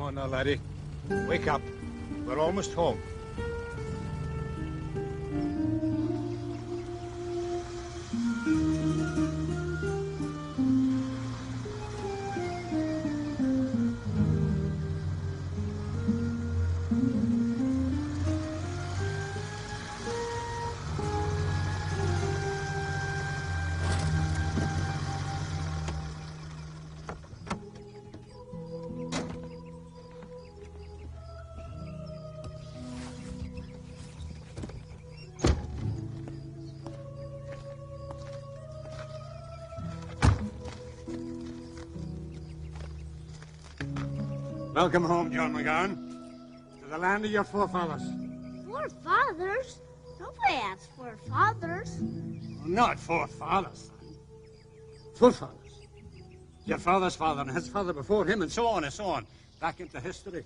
on now, laddie. Wake up. We're almost home. Welcome home, John McGowan, to the land of your forefathers. Forefathers? Nobody has forefathers. Not forefathers, son. Forefathers. Your father's father and his father before him, and so on and so on. Back into history.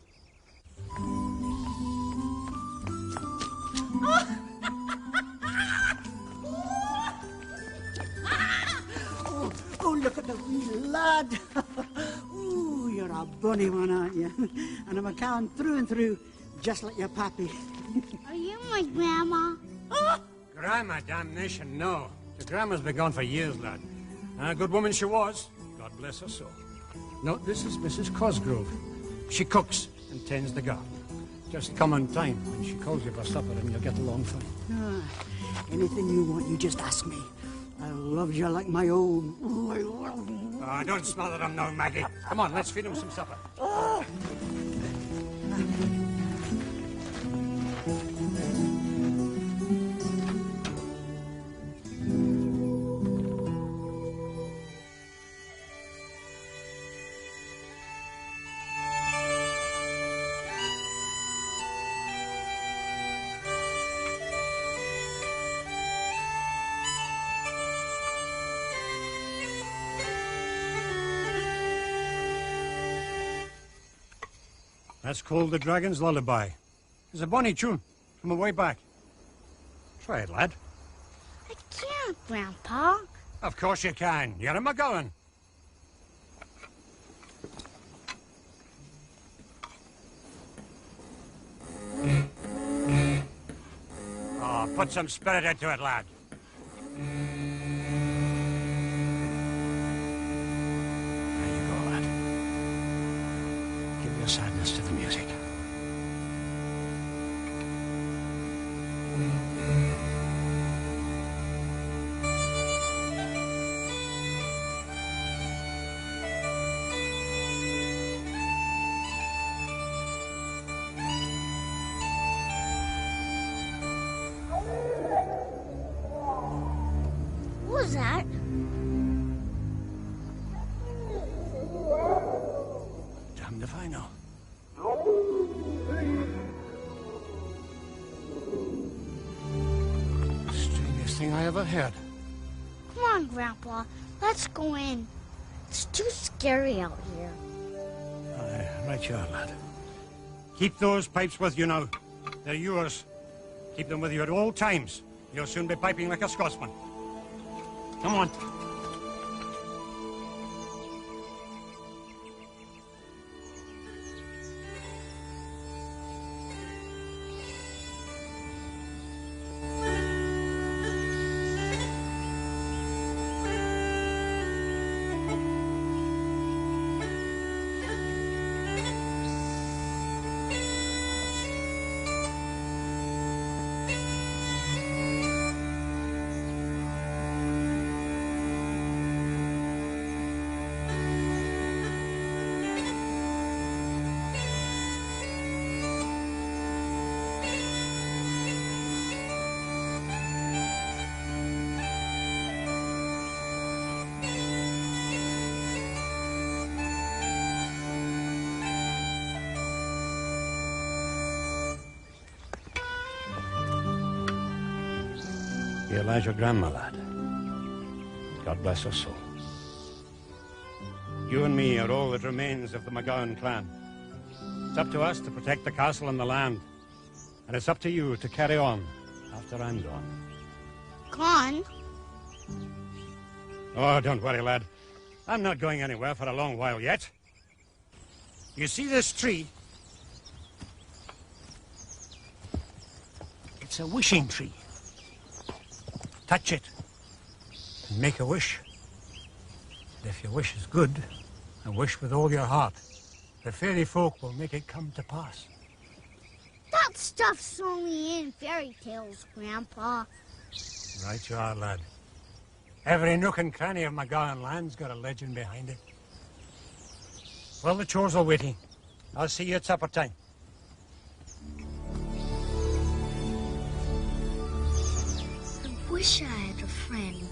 Oh, look at the wee lad. Ooh, you're a bonny one, aren't you? And a McCown through and through, just like your pappy. Are you my grandma? Grandma, damnation, no. Your grandma's been gone for years, lad. And a good woman she was. God bless her soul. No, this is Mrs. Cosgrove. She cooks and tends the garden. Just come on time when she calls you for supper and you'll get along fine. Anything you want, you just ask me. I love you like my own. Ooh, I love you. Oh, don't smother him now, Maggie. Come on, let's feed him some supper. That's called the Dragon's Lullaby. It's a bonny tune from a way back. Try it, lad. I can't, Grandpa. Of course you can. You're a McGowan. Oh, put some spirit into it, lad. There you go, lad. Give your sadness to the music. What was that? Damned if I know. Strangest thing I ever heard. Come on, Grandpa. Let's go in. It's too scary out here. Aye, right you are, lad. Keep those pipes with you now. They're yours. Keep them with you at all times. You'll soon be piping like a Scotsman. Come on. Here lies your grandma, lad. God bless her soul. You and me are all that remains of the McGowan clan. It's up to us to protect the castle and the land. And it's up to you to carry on after I'm gone. Gone? Oh, don't worry, lad. I'm not going anywhere for a long while yet. You see this tree? It's a wishing tree. Touch it and make a wish. And if your wish is good, and wish with all your heart, the fairy folk will make it come to pass. That stuff's only in fairy tales, Grandpa. Right you are, lad. Every nook and cranny of McGowan land's got a legend behind it. Well, the chores are waiting. I'll see you at supper time. I wish I had a friend.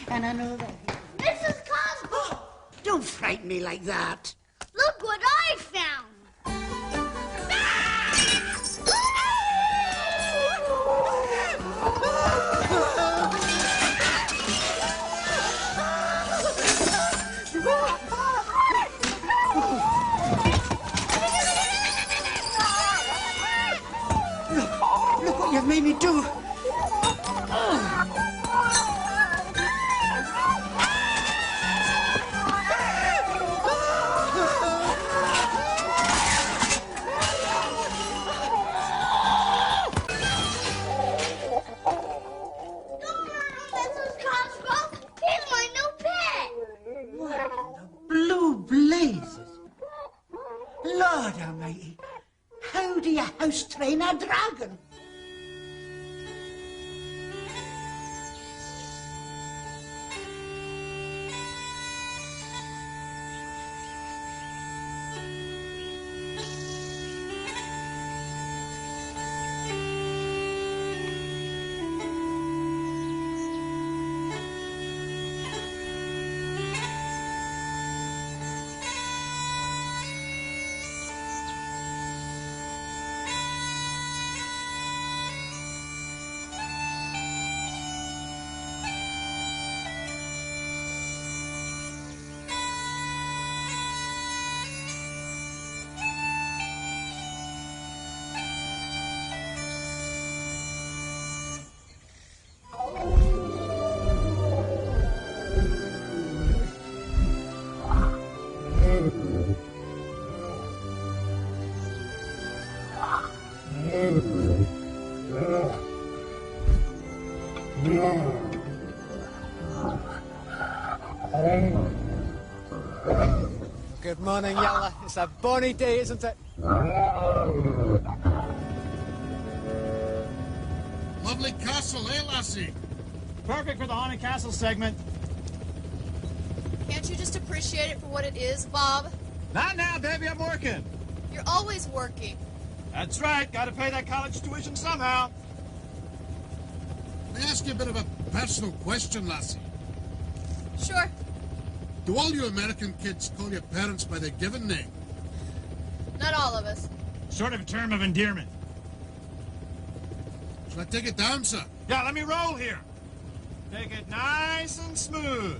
And I know that. Mrs. Cosgrove! Don't frighten me like that. Look what I found! Look what you've made me do. Lord Almighty, how do you house train a dragon? Good morning, Yalla. It's a bonny day, isn't it? Lovely castle, eh, lassie? Perfect for the haunted castle segment. Can't you just appreciate it for what it is, Bob? Not now, baby, I'm working. You're always working. That's right, gotta pay that college tuition somehow. May I ask you a bit of a personal question, lassie? Sure. Do all you American kids call your parents by their given name? Not all of us. Sort of a term of endearment. Shall I take it down, sir? Yeah, let me roll here. Take it nice and smooth.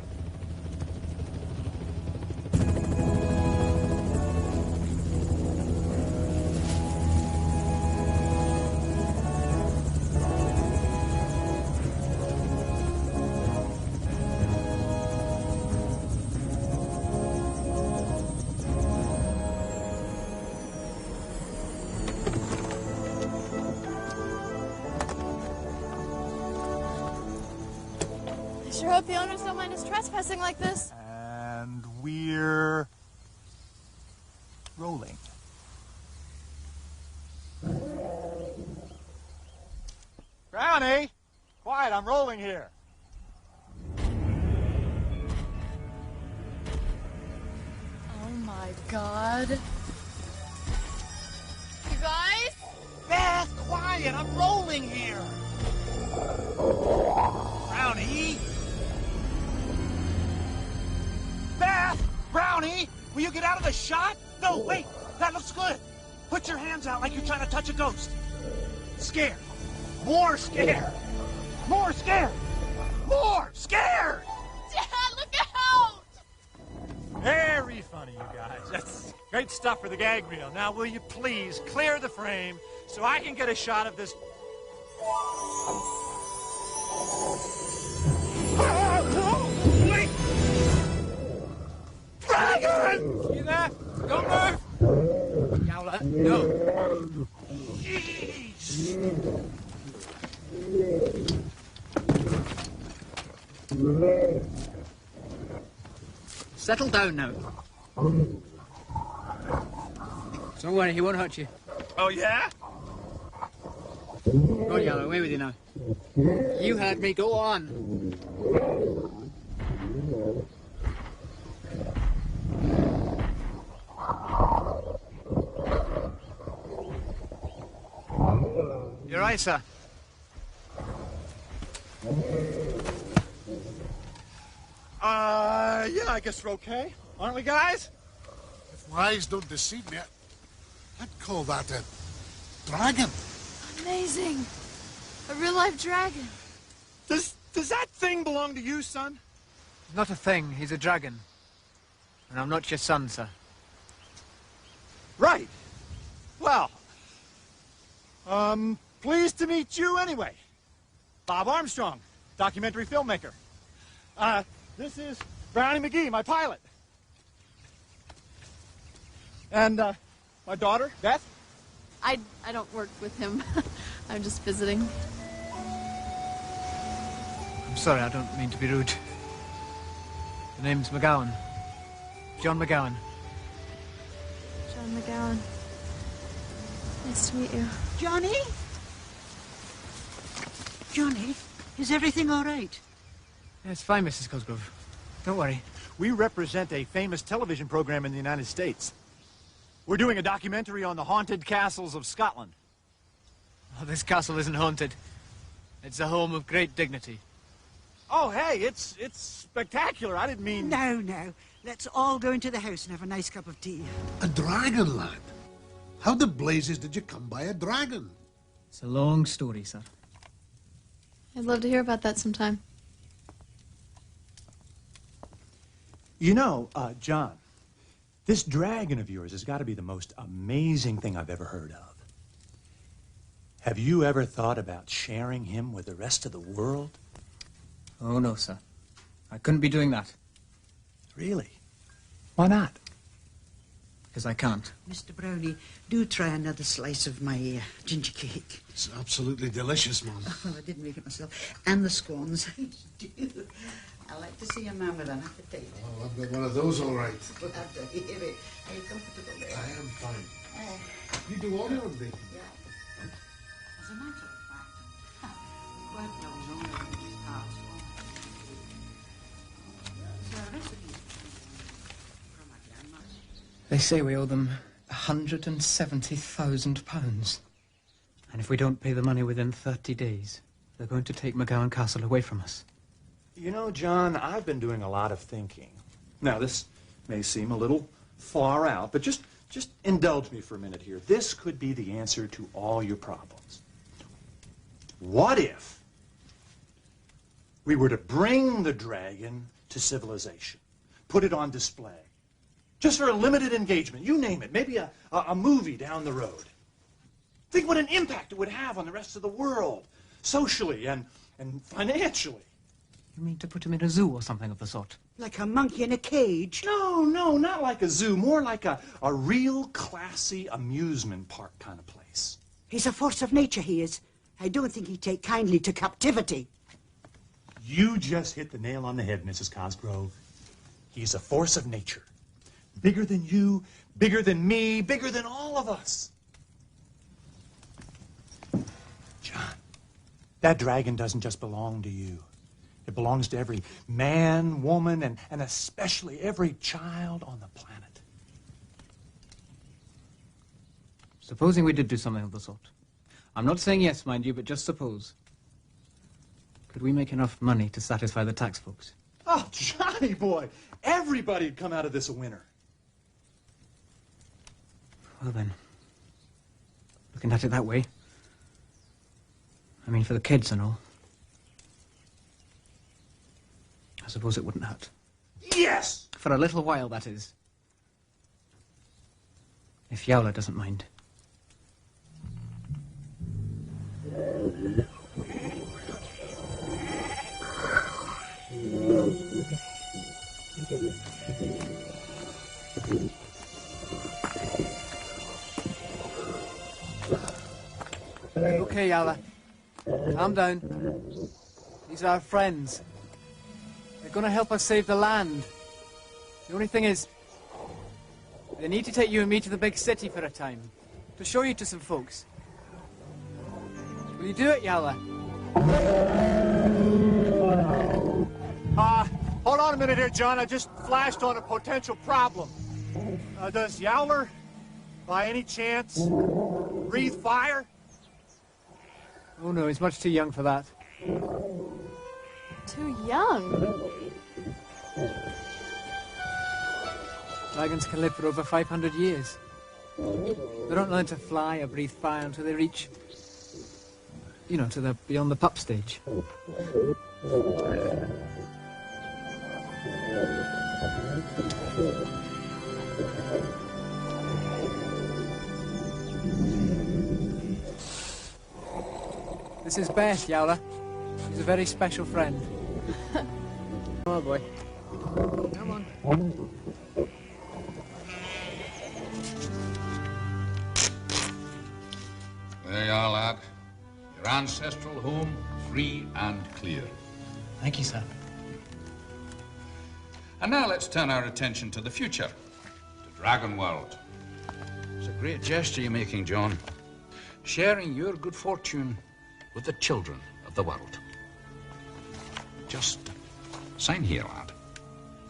I sure hope the owners don't mind us trespassing like this. And we're rolling. Brownie! Quiet, I'm rolling here. Oh my god. You guys? Beth, quiet, I'm rolling here. Brownie! Beth! Brownie! Will you get out of the shot? No, wait! That looks good! Put your hands out like you're trying to touch a ghost. Scared. More scared. More scared. More scared! Dad, look out! Very funny, you guys. That's great stuff for the gag reel. Now, will you please clear the frame so I can get a shot of this... Wait! Dragon! You there? Don't move! Yalla, no. Jeez! Settle down now. Don't worry, he won't hurt you. Oh, yeah? Go on, Yalla, away with you now. You heard me, go on. You're right, sir. Yeah, I guess we're okay. Aren't we, guys? If my eyes don't deceive me, I'd call that a dragon. Amazing. A real-life dragon. Does that thing belong to you, son? Not a thing, he's a dragon. And I'm not your son, sir. Right. Well, pleased to meet you anyway. Bob Armstrong, documentary filmmaker. This is Brownie McGee, my pilot. And, my daughter, Beth. I don't work with him. I'm just visiting. I'm sorry, I don't mean to be rude. The name's McGowan. John McGowan. John McGowan. Nice to meet you. Johnny? Johnny, is everything all right? Yeah, it's fine, Mrs. Cosgrove. Don't worry. We represent a famous television program in the United States. We're doing a documentary on the haunted castles of Scotland. Oh, this castle isn't haunted. It's a home of great dignity. Oh, hey, it's spectacular. I didn't mean... Now, let's all go into the house and have a nice cup of tea. A dragon, lad. How the blazes did you come by a dragon? It's a long story, sir. I'd love to hear about that sometime. You know, John, this dragon of yours has got to be the most amazing thing I've ever heard of. Have you ever thought about sharing him with the rest of the world? Oh, no, sir. I couldn't be doing that. Really? Why not? Because I can't. Mr. Brownie, do try another slice of my ginger cake. It's absolutely delicious, Mum. Oh, I didn't make it myself. And the scones. Do. I like to see a man with an appetite. Oh, I've got one of those, all right. Glad to hear it. Are you comfortable there? I am fine. You do all your own baking? Yeah. As a matter of fact, quite well known in these parts. It's a recipe from my grandmother. They say we owe them £170,000. And if we don't pay the money within 30 days, they're going to take McGowan Castle away from us. You know, John, I've been doing a lot of thinking. Now, this may seem a little far out, but just indulge me for a minute here. This could be the answer to all your problems. What if we were to bring the dragon to civilization, put it on display, just for a limited engagement, you name it, maybe a movie down the road? Think what an impact it would have on the rest of the world, socially and financially. You mean to put him in a zoo or something of the sort? Like a monkey in a cage? No, not like a zoo. More like a real classy amusement park kind of place. He's a force of nature, he is. I don't think he'd take kindly to captivity. You just hit the nail on the head, Mrs. Cosgrove. He's a force of nature. Bigger than you, bigger than me, bigger than all of us. John, that dragon doesn't just belong to you. It belongs to every man, woman, and especially every child on the planet. Supposing we did do something of the sort. I'm not saying yes, mind you, but just suppose. Could we make enough money to satisfy the tax folks? Oh, Johnny boy, everybody'd come out of this a winner. Well then, looking at it that way, I mean for the kids and all, I suppose it wouldn't hurt. Yes! For a little while, that is. If Yowler doesn't mind. Okay, Yowler. Calm down. These are our friends. They're going to help us save the land. The only thing is, they need to take you and me to the big city for a time, to show you to some folks. Will you do it, Yowler? Hold on a minute here, John. I just flashed on a potential problem. Does Yowler, by any chance, breathe fire? Oh no, he's much too young for that. Too young. Dragons can live for over 500 years. They don't learn to fly or breathe fire until they reach, you know, to the beyond the pup stage. This is Beth, Yowler. She's a very special friend. Come on, boy. Come on. There you are, lad. Your ancestral home, free and clear. Thank you, sir. And now let's turn our attention to the future, to Dragon World. It's a great gesture you're making, John. Sharing your good fortune with the children of the world. Just sign here, lad.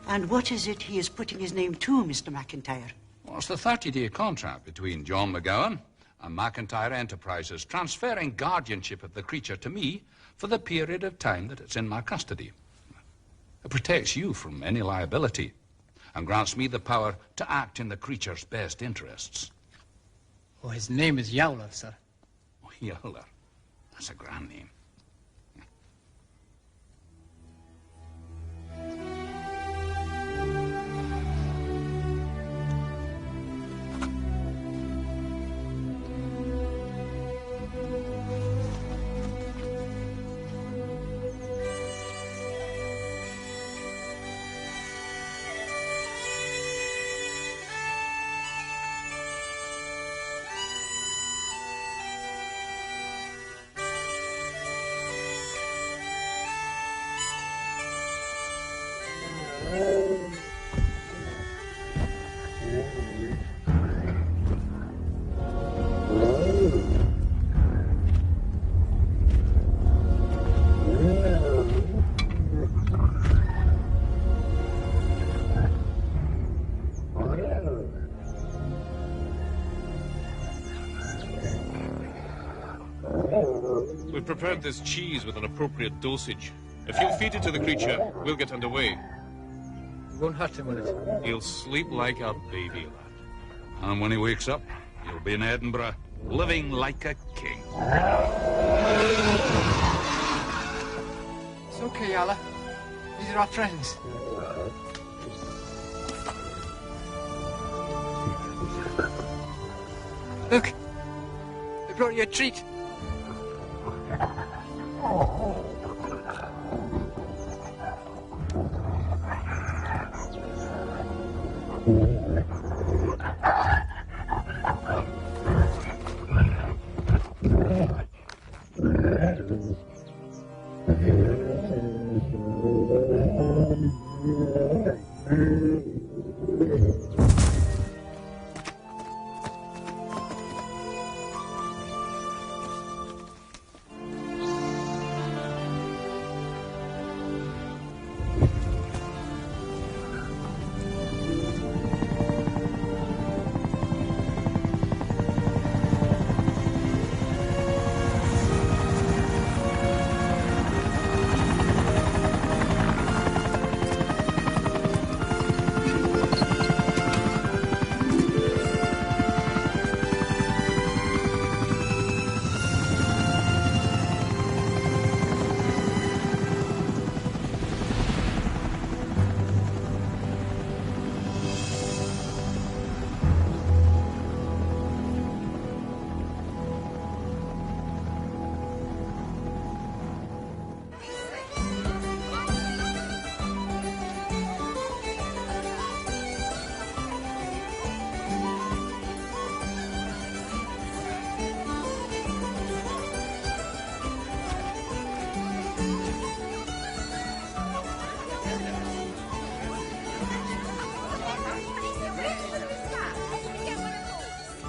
And what is it he is putting his name to, Mr. McIntyre? Well, it's the 30-day contract between John McGowan and McIntyre Enterprises, transferring guardianship of the creature to me for the period of time that it's in my custody. It protects you from any liability and grants me the power to act in the creature's best interests. Oh, his name is Yowler, sir. Oh, Yowler. That's a grand name. Courtland prepared this cheese with an appropriate dosage. If you'll feed it to the creature, we'll get underway. We won't hurt him with it. He'll sleep like a baby, lad. And when he wakes up, he'll be in Edinburgh, living like a king. It's okay, Yala. These are our friends. Look, they brought you a treat.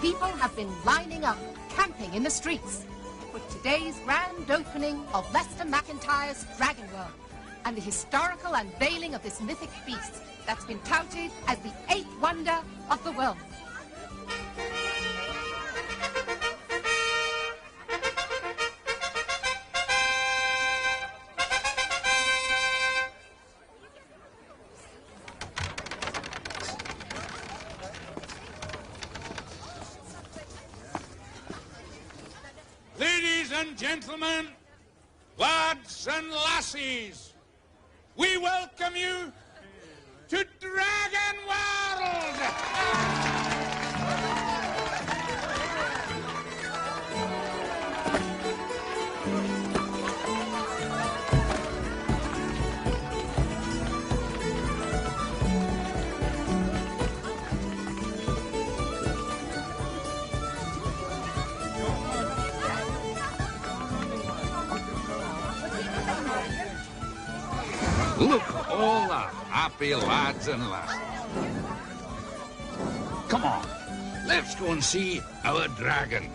People have been lining up, camping in the streets for today's grand opening of Lester McIntyre's Dragon World and the historical unveiling of this mythic beast that's been touted as the 8th wonder of the world. Ladies and gentlemen, lads and lassies, we welcome you to Dragon World! Look at all the happy lads and lasses. Come on, let's go and see our dragon.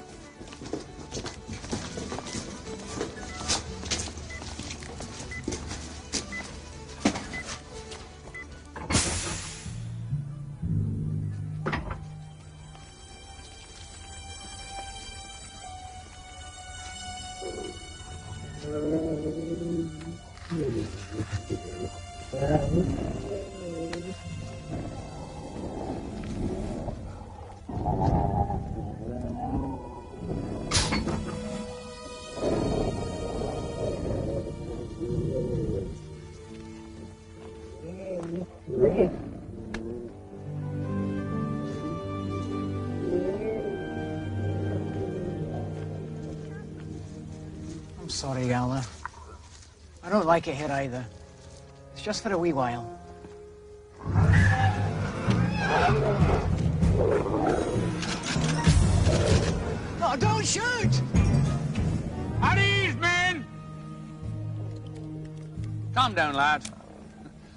I'm sorry, Yala. I don't like it here either. It's just for a wee while. No, don't shoot! At ease, men! Calm down, lads.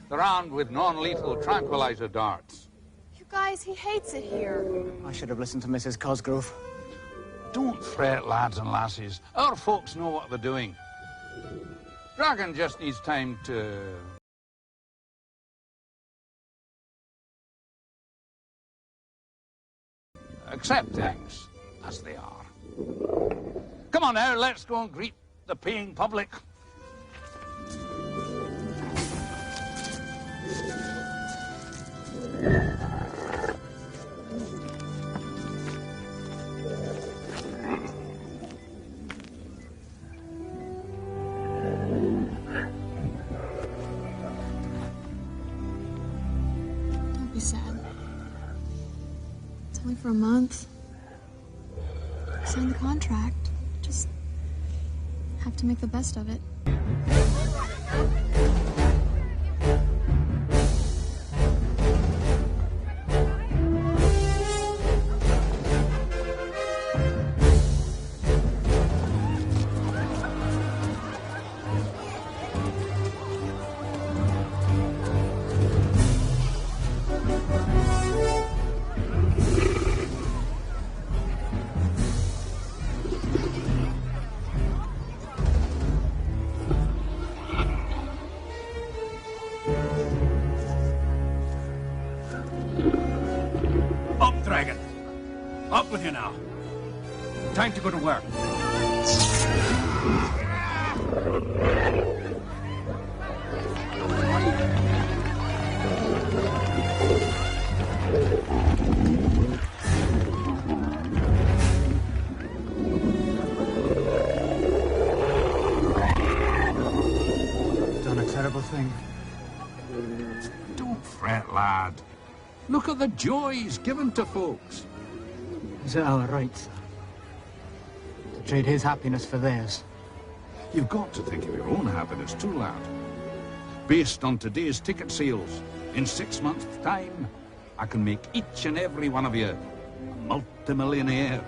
They're armed with non-lethal tranquilizer darts. You guys, he hates it here. I should have listened to Mrs. Cosgrove. Don't fret, lads and lassies. Our folks know what they're doing. Dragon just needs time to... accept things as they are. Come on now, let's go and greet the paying public. Don't be sad. It's only for a month. Sign the contract. Just have to make the best of it. Up with you now. Time to go to work. Done a terrible thing. Don't fret, lad. Look at the joys given to folks. Is it our right, sir? To trade his happiness for theirs? You've got to think of your own happiness too, lad. Based on today's ticket sales, in 6 months' time, I can make each and every one of you a multimillionaire.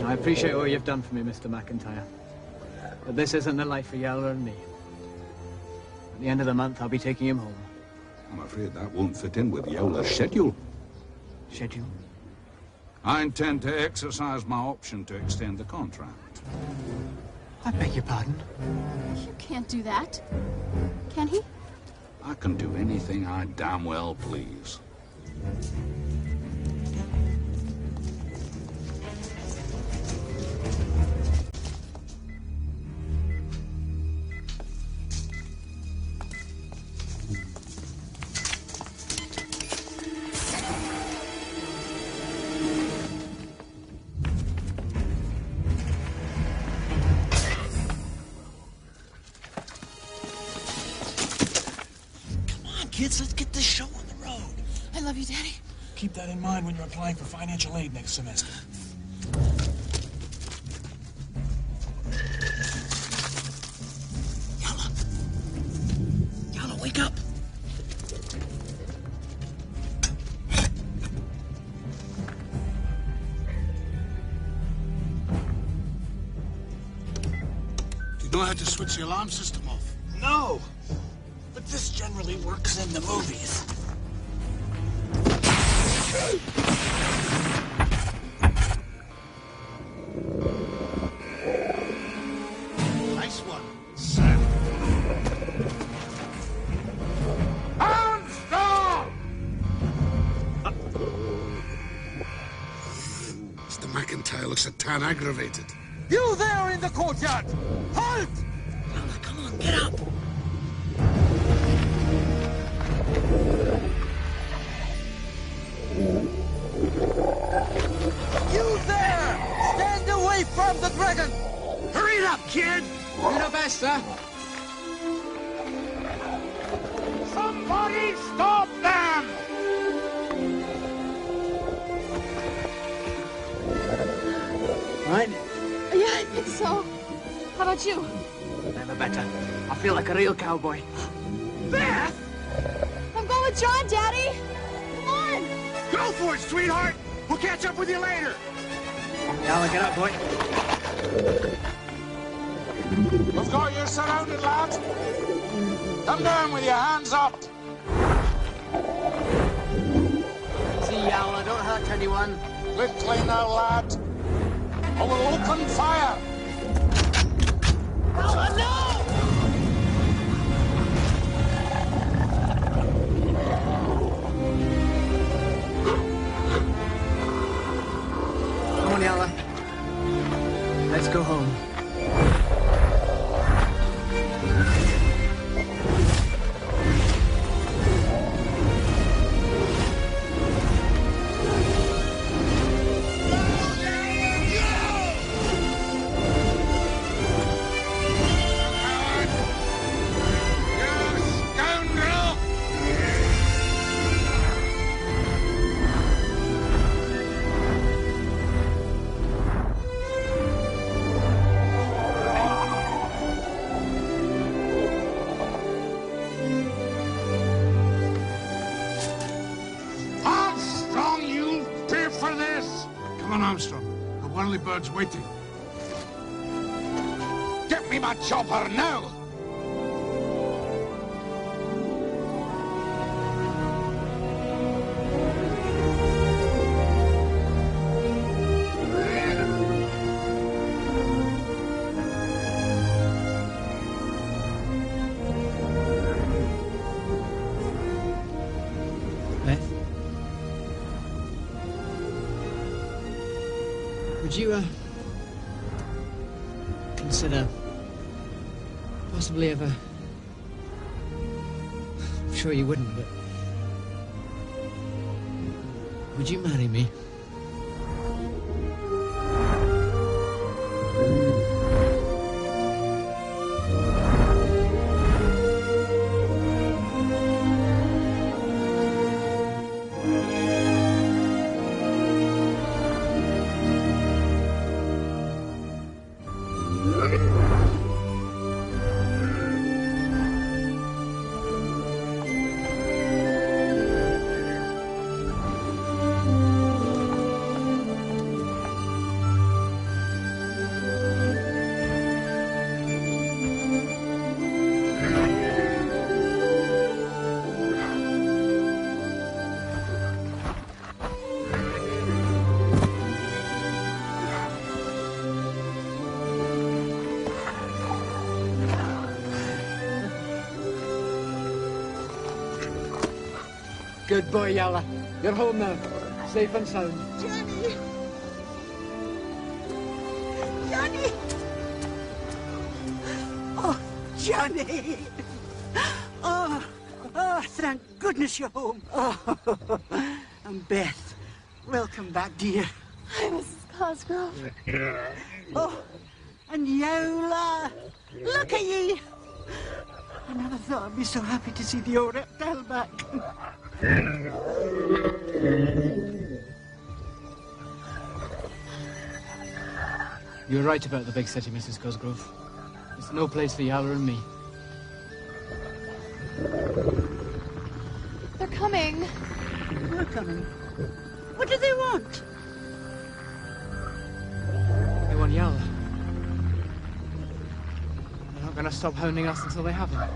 I appreciate all you've done for me, Mr. McIntyre. But this isn't the life for Yowler and me. At the end of the month, I'll be taking him home. I'm afraid that won't fit in with Yowler's schedule. Schedule? I intend to exercise my option to extend the contract. I beg your pardon? You can't do that. Can he? I can do anything I damn well please. Kids, let's get this show on the road. I love you, Daddy. Keep that in mind when you're applying for financial aid next semester. Yala, wake up. Do you know how to switch the alarm system off? No. But this generally works in the movies. Nice one, Sam. Mr. McIntyre looks a tan aggravated. You there in the courtyard! Halt! Yala, come on, get up! You there! Stand away from the dragon! Hurry it up, kid! Do your best, sir. Somebody stop them! Right? Yeah, I think so. How about you? Never better. I feel like a real cowboy. Beth! I'm going with John, Daddy. Come on! Go for it, sweetheart! We'll catch up with you later! Yowler, get up, boy. We've got you surrounded, lad. Come down with your hands up. See, Yowler, don't hurt anyone. Quickly now, lad. Or we'll open fire. Oh, no! Come on, Yowler. Let's go home. Bird's waiting. Get me my chopper now! Would you, consider possibly ever... I'm sure you wouldn't, but... Would you marry me? Good boy, Yowler. You're home now. Safe and sound. Johnny! Johnny! Oh, Johnny! Oh, thank goodness you're home. Oh, and Beth, welcome back, dear. Hi, Mrs. Cosgrove. Oh, and Yowler. Look at ye. I never thought I'd be so happy to see the old reptile back. You were right about the big city, Mrs. Cosgrove. It's no place for Yowler and me. They're coming. They're coming. What do they want? They want Yowler. They're not going to stop hounding us until they have him.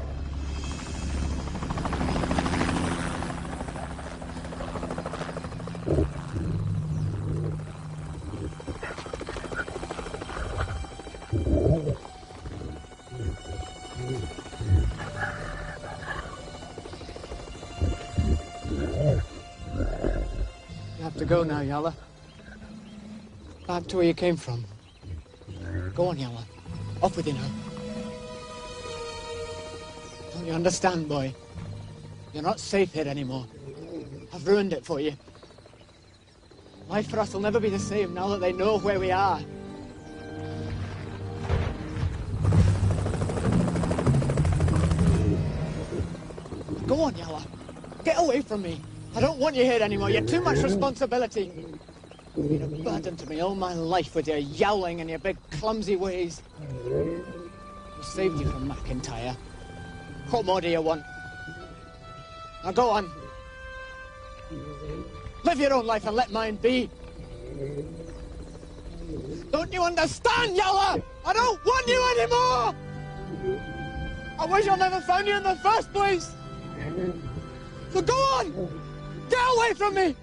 Go now, Yowler. Back to where you came from. Go on, Yowler. Off with you now. Don't you understand, boy? You're not safe here anymore. I've ruined it for you. Life for us will never be the same now that they know where we are. Go on, Yowler. Get away from me. I don't want you here anymore. You're too much responsibility. You've been a burden to me all my life with your yowling and your big clumsy ways. We saved you from McIntyre. What more do you want? Now go on. Live your own life and let mine be. Don't you understand, Yalla? I don't want you anymore! I wish I never found you in the first place! So go on! Get away from me!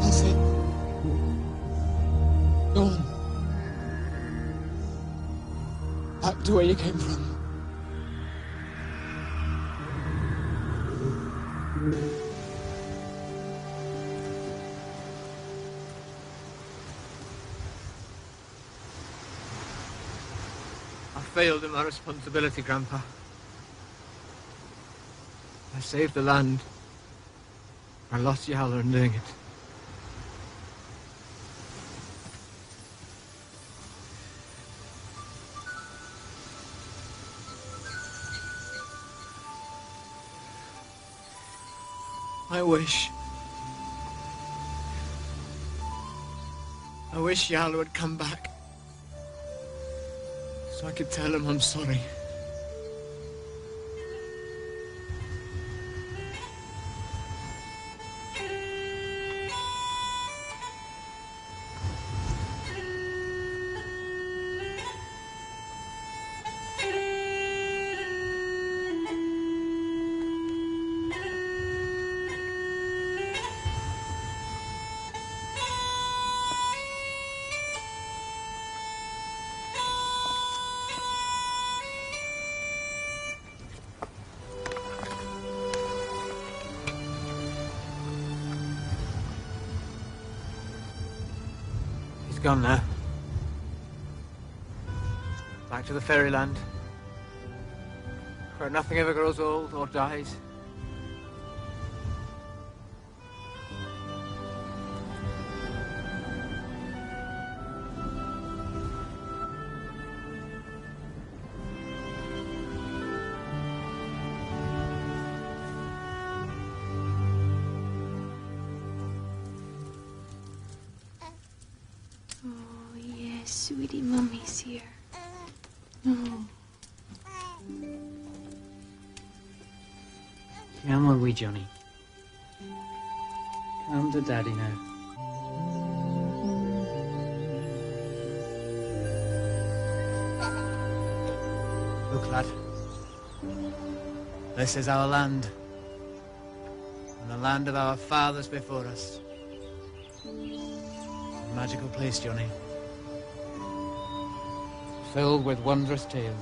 That's it. Go on. Back to where you came from. I failed in my responsibility, Grandpa. I saved the land. I lost Yalla in doing it. I wish Yalla would come back so I could tell him I'm sorry. He's gone now. Back to the fairyland, where nothing ever grows old or dies. Sweetie, Mummy's here. Oh. Come on, wee Johnny. Come to Daddy now. Look, lad. This is our land. And the land of our fathers before us. A magical place, Johnny. Filled with wondrous tales.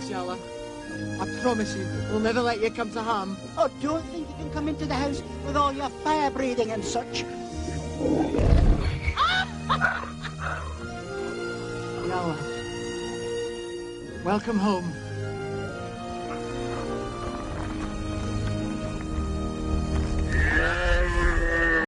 Yalla. I promise you, we'll never let you come to harm. Oh, don't think you can come into the house with all your fire breathing and such. Yalla, welcome home.